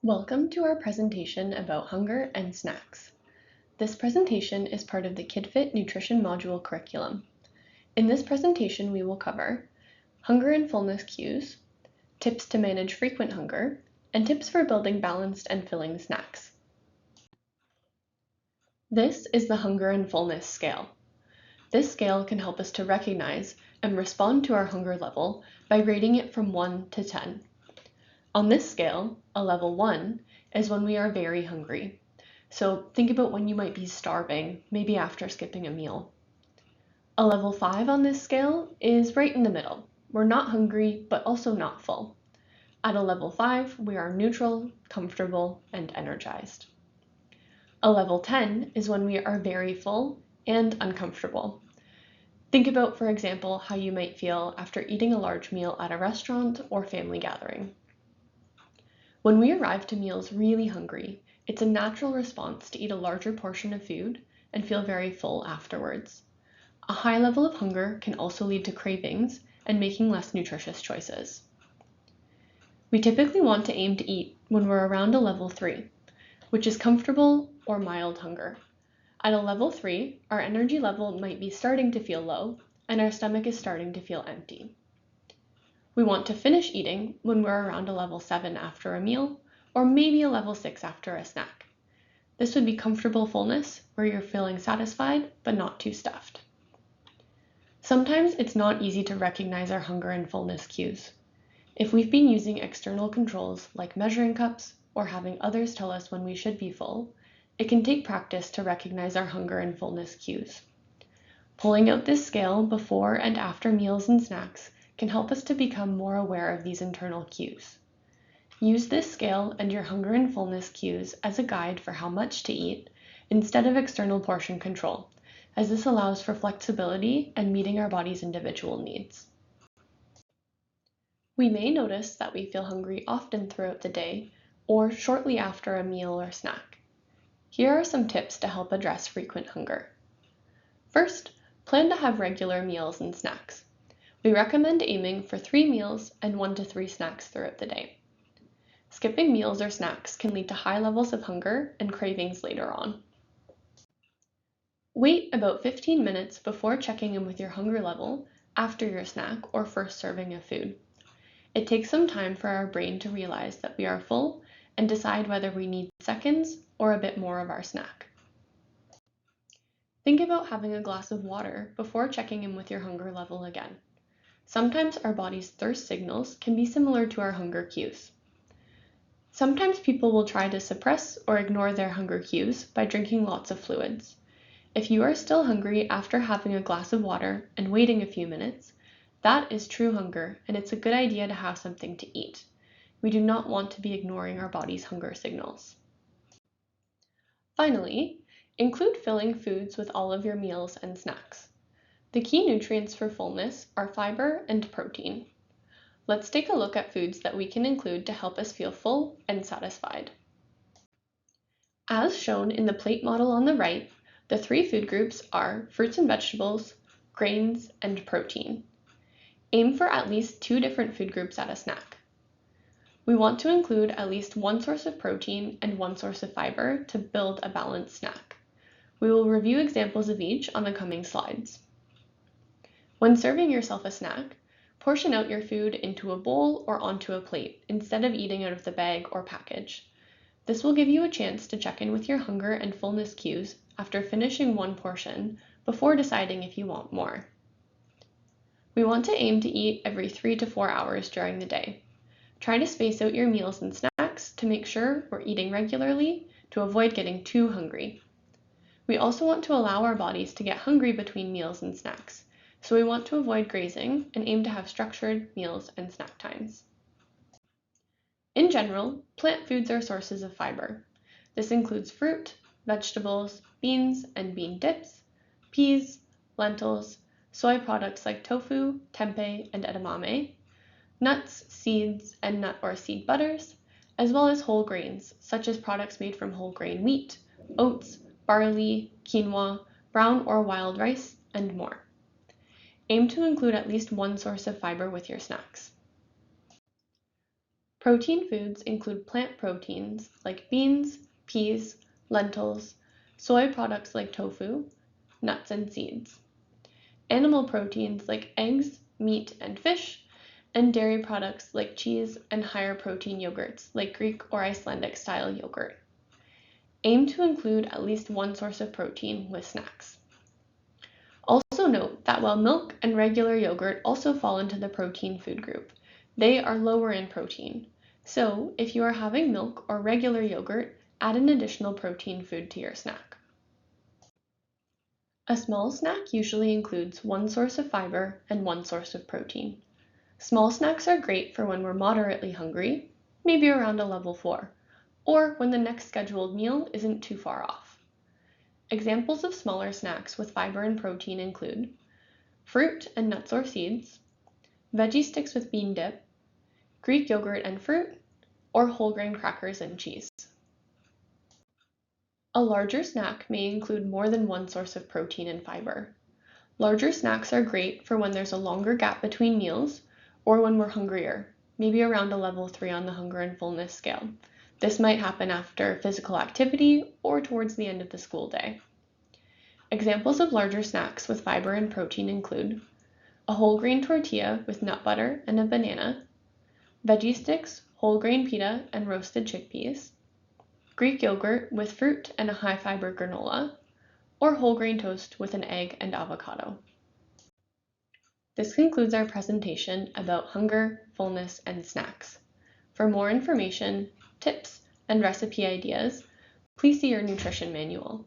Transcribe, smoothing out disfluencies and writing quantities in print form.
Welcome to our presentation about hunger and snacks. This presentation is part of the KidFit Nutrition Module curriculum. In this presentation, we will cover hunger and fullness cues, tips to manage frequent hunger, and tips for building balanced and filling snacks. This is the hunger and fullness scale. This scale can help us to recognize and respond to our hunger level by rating it from 1 to 10. On this scale, a level 1 is when we are very hungry. So think about when you might be starving, maybe after skipping a meal. A level 5 on this scale is right in the middle. We're not hungry, but also not full. At a level 5, we are neutral, comfortable, and energized. A level 10 is when we are very full and uncomfortable. Think about, for example, how you might feel after eating a large meal at a restaurant or family gathering. When we arrive to meals really hungry, it's a natural response to eat a larger portion of food and feel very full afterwards. A high level of hunger can also lead to cravings and making less nutritious choices. We typically want to aim to eat when we're around a level 3, which is comfortable or mild hunger. At a level 3, our energy level might be starting to feel low and our stomach is starting to feel empty. We want to finish eating when we're around a level 7 after a meal, or maybe a level 6 after a snack. This would be comfortable fullness, where you're feeling satisfied but not too stuffed. Sometimes it's not easy to recognize our hunger and fullness cues. If we've been using external controls like measuring cups or having others tell us when we should be full, it can take practice to recognize our hunger and fullness cues. Pulling out this scale before and after meals and snacks can help us to become more aware of these internal cues. Use this scale and your hunger and fullness cues as a guide for how much to eat instead of external portion control, as this allows for flexibility and meeting our body's individual needs. We may notice that we feel hungry often throughout the day or shortly after a meal or snack. Here are some tips to help address frequent hunger. First, plan to have regular meals and snacks. We recommend aiming for 3 meals and 1 to 3 snacks throughout the day. Skipping meals or snacks can lead to high levels of hunger and cravings later on. Wait about 15 minutes before checking in with your hunger level after your snack or first serving of food. It takes some time for our brain to realize that we are full and decide whether we need seconds or a bit more of our snack. Think about having a glass of water before checking in with your hunger level again. Sometimes our body's thirst signals can be similar to our hunger cues. Sometimes people will try to suppress or ignore their hunger cues by drinking lots of fluids. If you are still hungry after having a glass of water and waiting a few minutes, that is true hunger, and it's a good idea to have something to eat. We do not want to be ignoring our body's hunger signals. Finally, include filling foods with all of your meals and snacks. The key nutrients for fullness are fiber and protein. Let's take a look at foods that we can include to help us feel full and satisfied. As shown in the plate model on the right, the 3 food groups are fruits and vegetables, grains, and protein. Aim for at least 2 different food groups at a snack. We want to include at least 1 source of protein and 1 source of fiber to build a balanced snack. We will review examples of each on the coming slides. When serving yourself a snack, portion out your food into a bowl or onto a plate instead of eating out of the bag or package. This will give you a chance to check in with your hunger and fullness cues after finishing one portion before deciding if you want more. We want to aim to eat every 3 to 4 hours during the day. Try to space out your meals and snacks to make sure we're eating regularly to avoid getting too hungry. We also want to allow our bodies to get hungry between meals and snacks, so we want to avoid grazing and aim to have structured meals and snack times. In general, plant foods are sources of fiber. This includes fruit, vegetables, beans and bean dips, peas, lentils, soy products like tofu, tempeh, and edamame, nuts, seeds, and nut or seed butters, as well as whole grains, such as products made from whole grain wheat, oats, barley, quinoa, brown or wild rice, and more. Aim to include at least 1 source of fiber with your snacks. Protein foods include plant proteins like beans, peas, lentils, soy products like tofu, nuts and seeds, animal proteins like eggs, meat, and fish, and dairy products like cheese and higher protein yogurts like Greek or Icelandic style yogurt. Aim to include at least one source of protein with snacks. Also note that while milk and regular yogurt also fall into the protein food group, they are lower in protein. So if you are having milk or regular yogurt, add an additional protein food to your snack. A small snack usually includes one source of fiber and one source of protein. Small snacks are great for when we're moderately hungry, maybe around a level 4, or when the next scheduled meal isn't too far off. Examples of smaller snacks with fiber and protein include fruit and nuts or seeds, veggie sticks with bean dip, Greek yogurt and fruit, or whole grain crackers and cheese. A larger snack may include more than one source of protein and fiber. Larger snacks are great for when there's a longer gap between meals or when we're hungrier, maybe around a level 3 on the hunger and fullness scale. This might happen after physical activity or towards the end of the school day. Examples of larger snacks with fiber and protein include a whole grain tortilla with nut butter and a banana, veggie sticks, whole grain pita, and roasted chickpeas, Greek yogurt with fruit and a high fiber granola, or whole grain toast with an egg and avocado. This concludes our presentation about hunger, fullness, and snacks. For more information, tips, and recipe ideas, please see your nutrition manual.